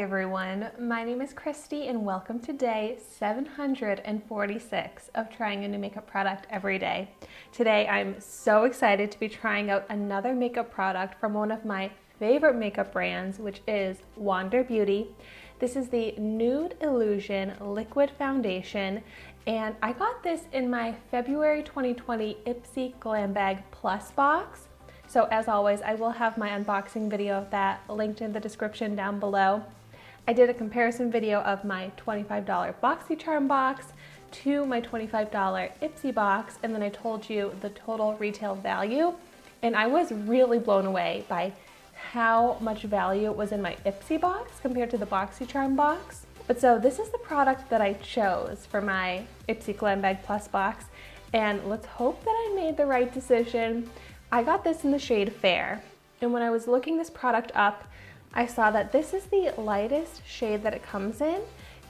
Hi everyone, my name is Christy and welcome to day 746 of trying a new makeup product every day. Today I'm so excited to be trying out another makeup product from one of my favorite makeup brands, which is Wander Beauty. This is the Nude Illusion Liquid Foundation, and I got this in my February 2020 Ipsy Glam Bag Plus box. So as always, I will have my unboxing video of that linked in the description down below. I did a comparison video of my $25 BoxyCharm box to my $25 Ipsy box, and then I told you the total retail value, and I was really blown away by how much value was in my Ipsy box compared to the BoxyCharm box. But so this is the product that I chose for my Ipsy Glam Bag Plus box, and let's hope that I made the right decision. I got this in the shade Fair, and when I was looking this product up, I saw that this is the lightest shade that it comes in,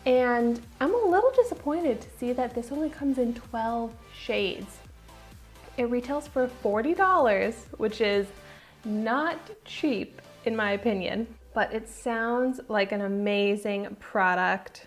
and I'm a little disappointed to see that this only comes in 12 shades. It retails for $40, which is not cheap in my opinion, but it sounds like an amazing product.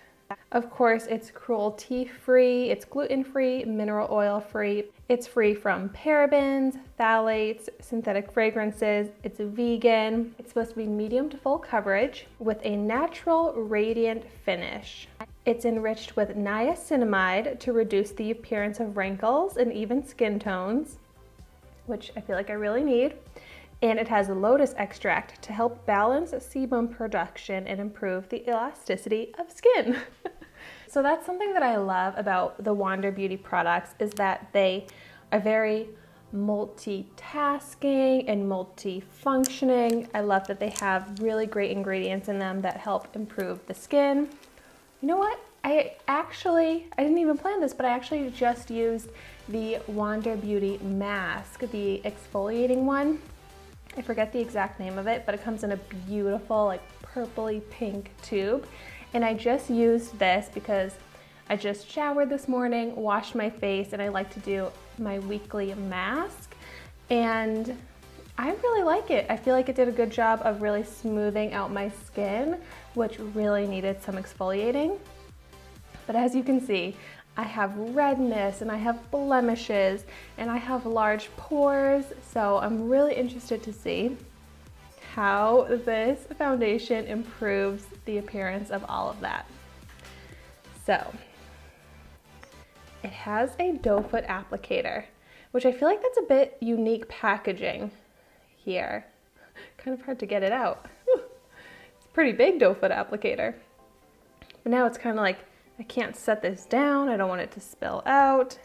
Of course, it's cruelty-free, it's gluten-free, mineral oil-free, it's free from parabens, phthalates, synthetic fragrances, it's vegan, it's supposed to be medium to full coverage with a natural radiant finish. It's enriched with niacinamide to reduce the appearance of wrinkles and even skin tones, which I feel like I really need. And it has lotus extract to help balance sebum production and improve the elasticity of skin. So that's something that I love about the Wander Beauty products, is that they are very multitasking and multifunctioning. I love that they have really great ingredients in them that help improve the skin. You know what? I didn't even plan this, but I actually just used the Wander Beauty mask, the exfoliating one. I forget the exact name of it, but it comes in a beautiful like purpley pink tube. And I just used this because I just showered this morning, washed my face, and I like to do my weekly mask. And I really like it. I feel like it did a good job of really smoothing out my skin, which really needed some exfoliating. But as you can see, I have redness and I have blemishes and I have large pores, so I'm really interested to see how this foundation improves the appearance of all of that. So it has a doe foot applicator, which I feel like that's a bit unique packaging here. Kind of hard to get it out. It's a pretty big doe foot applicator. But now it's kind of like, I can't set this down, I don't want it to spill out.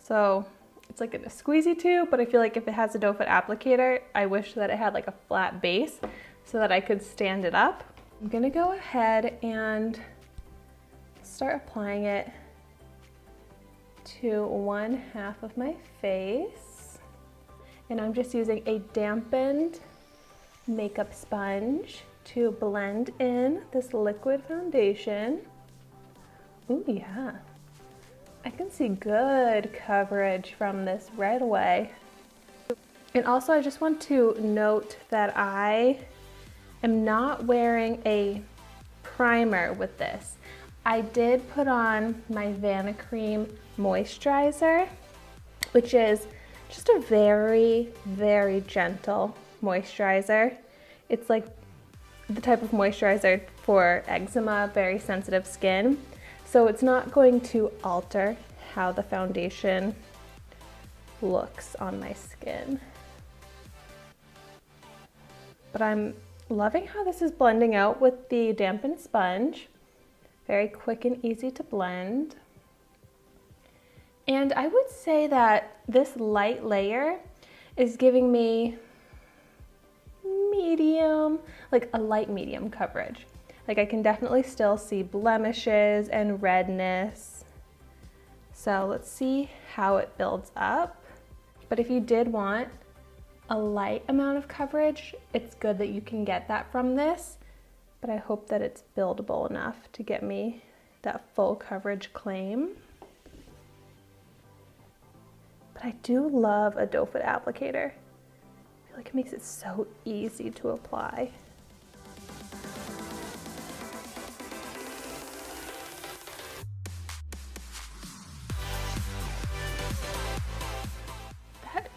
So it's like in a squeezy tube, but I feel like if it has a doe foot applicator, I wish that it had like a flat base so that I could stand it up. I'm gonna go ahead and start applying it to one half of my face. And I'm just using a dampened makeup sponge to blend in this liquid foundation. Ooh, yeah. I can see good coverage from this right away. And also I just want to note that I am not wearing a primer with this. I did put on my Vanicream moisturizer, which is just a very, very gentle moisturizer. It's like the type of moisturizer for eczema, very sensitive skin. So it's not going to alter how the foundation looks on my skin. But I'm loving how this is blending out with the dampened sponge. Very quick and easy to blend. And I would say that this light layer is giving me medium, like a light medium coverage. Like I can definitely still see blemishes and redness. So let's see how it builds up. But if you did want a light amount of coverage, it's good that you can get that from this. But I hope that it's buildable enough to get me that full coverage claim. But I do love a doe foot applicator. I feel like it makes it so easy to apply.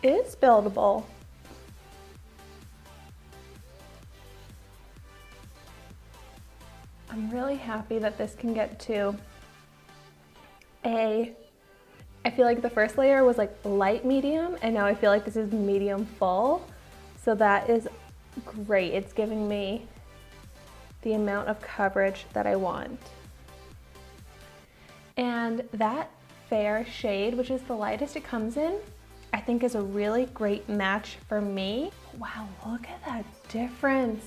is buildable. I'm really happy that this can get to I feel like the first layer was like light medium, and now I feel like this is medium full. So that is great. It's giving me the amount of coverage that I want. And that fair shade, which is the lightest it comes in, I think is a really great match for me. Wow, look at that difference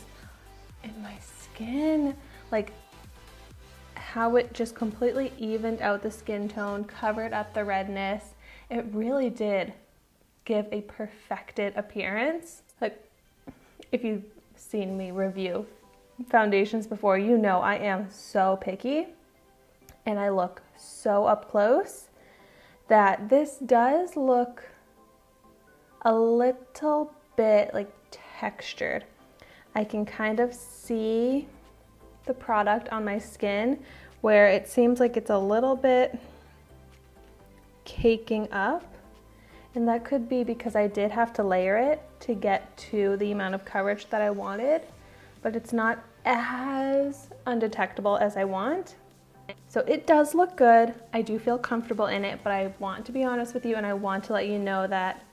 in my skin. Like how it just completely evened out the skin tone, covered up the redness. It really did give a perfected appearance. Like if you've seen me review foundations before, you know I am so picky and I look so up close that this does look a little bit like textured. I can kind of see the product on my skin where it seems like it's a little bit caking up, and that could be because I did have to layer it to get to the amount of coverage that I wanted, but it's not as undetectable as I want. So it does look good. I do feel comfortable in it, but I want to be honest with you and I want to let you know that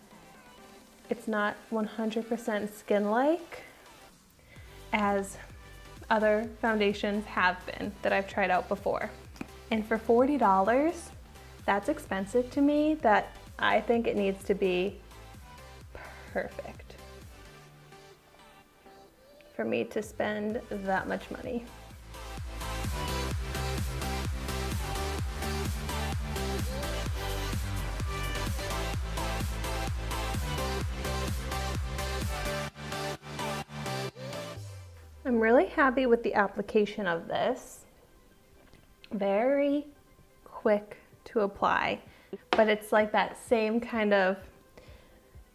it's not 100% skin-like as other foundations have been that I've tried out before. And for $40, that's expensive to me, that I think it needs to be perfect for me to spend that much money. I'm really happy with the application of this. Very quick to apply, but it's like that same kind of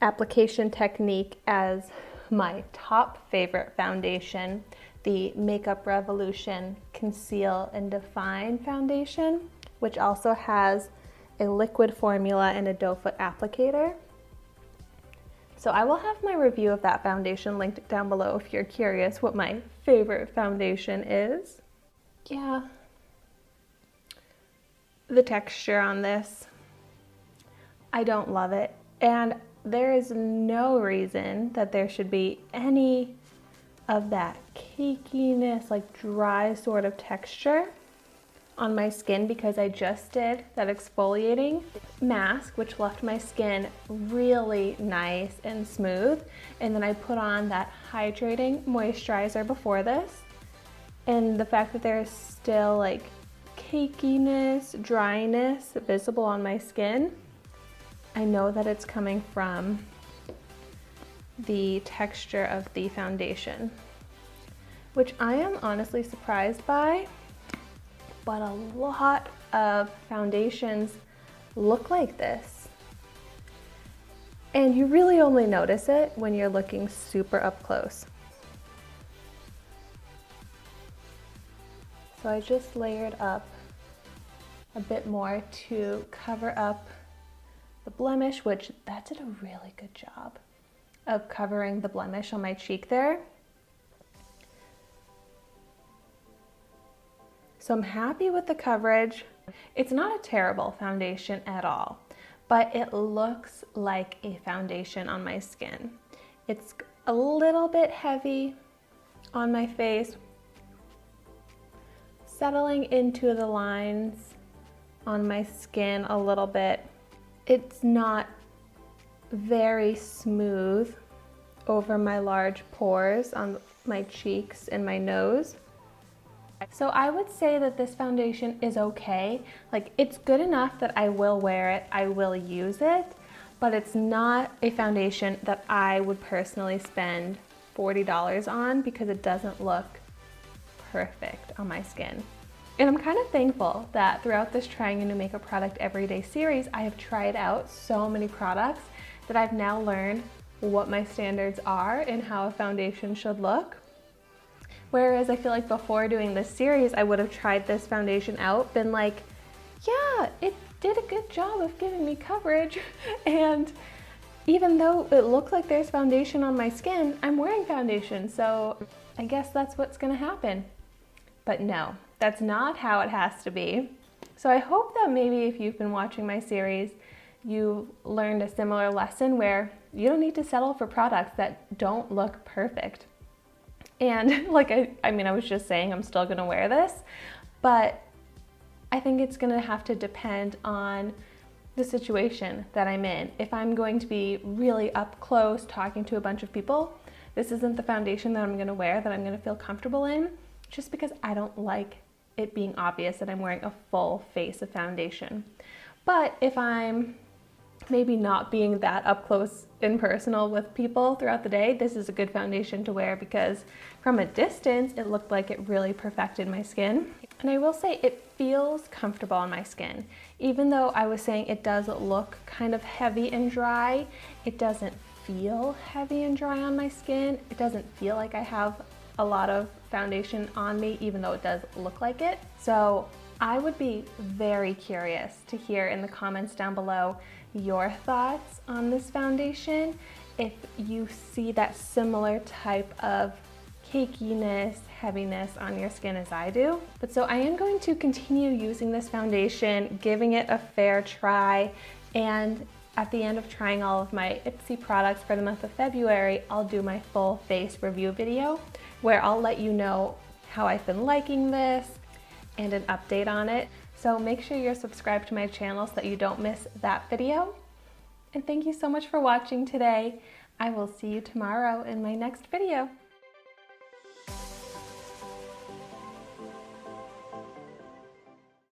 application technique as my top favorite foundation, the Makeup Revolution Conceal and Define foundation, which also has a liquid formula and a doe foot applicator. So I will have my review of that foundation linked down below if you're curious what my favorite foundation is. Yeah, the texture on this, I don't love it. And there is no reason that there should be any of that cakiness, like dry sort of texture on my skin, because I just did that exfoliating mask, which left my skin really nice and smooth. And then I put on that hydrating moisturizer before this. And the fact that there's still like cakiness, dryness visible on my skin, I know that it's coming from the texture of the foundation, which I am honestly surprised by. But a lot of foundations look like this. And you really only notice it when you're looking super up close. So I just layered up a bit more to cover up the blemish, which that did a really good job of covering the blemish on my cheek there. So I'm happy with the coverage. It's not a terrible foundation at all, but it looks like a foundation on my skin. It's a little bit heavy on my face, settling into the lines on my skin a little bit. It's not very smooth over my large pores on my cheeks and my nose. So I would say that this foundation is okay. Like, it's good enough that I will wear it, I will use it, but it's not a foundation that I would personally spend $40 on because it doesn't look perfect on my skin. And I'm kind of thankful that throughout this Trying a New Makeup Product Everyday series, I have tried out so many products that I've now learned what my standards are and how a foundation should look. Whereas I feel like before doing this series, I would have tried this foundation out, been like, yeah, it did a good job of giving me coverage, and even though it looks like there's foundation on my skin, I'm wearing foundation, so I guess that's what's gonna happen. But no, that's not how it has to be. So I hope that maybe if you've been watching my series, you've learned a similar lesson where you don't need to settle for products that don't look perfect. And like I mean, I was just saying I'm still gonna wear this, but I think it's gonna have to depend on the situation that I'm in. If I'm going to be really up close talking to a bunch of people, this isn't the foundation that I'm gonna wear that I'm gonna feel comfortable in, just because I don't like it being obvious that I'm wearing a full face of foundation. But if I'm maybe not being that up close and personal with people throughout the day, this is a good foundation to wear because from a distance, it looked like it really perfected my skin. And I will say it feels comfortable on my skin. Even though I was saying it does look kind of heavy and dry, it doesn't feel heavy and dry on my skin. It doesn't feel like I have a lot of foundation on me, even though it does look like it. So I would be very curious to hear in the comments down below your thoughts on this foundation. If you see that similar type of cakiness, heaviness on your skin as I do. But so I am going to continue using this foundation, giving it a fair try, and at the end of trying all of my Ipsy products for the month of February, I'll do my full face review video where I'll let you know how I've been liking this and an update on it. So make sure you're subscribed to my channel so that you don't miss that video. And thank you so much for watching today. I will see you tomorrow in my next video.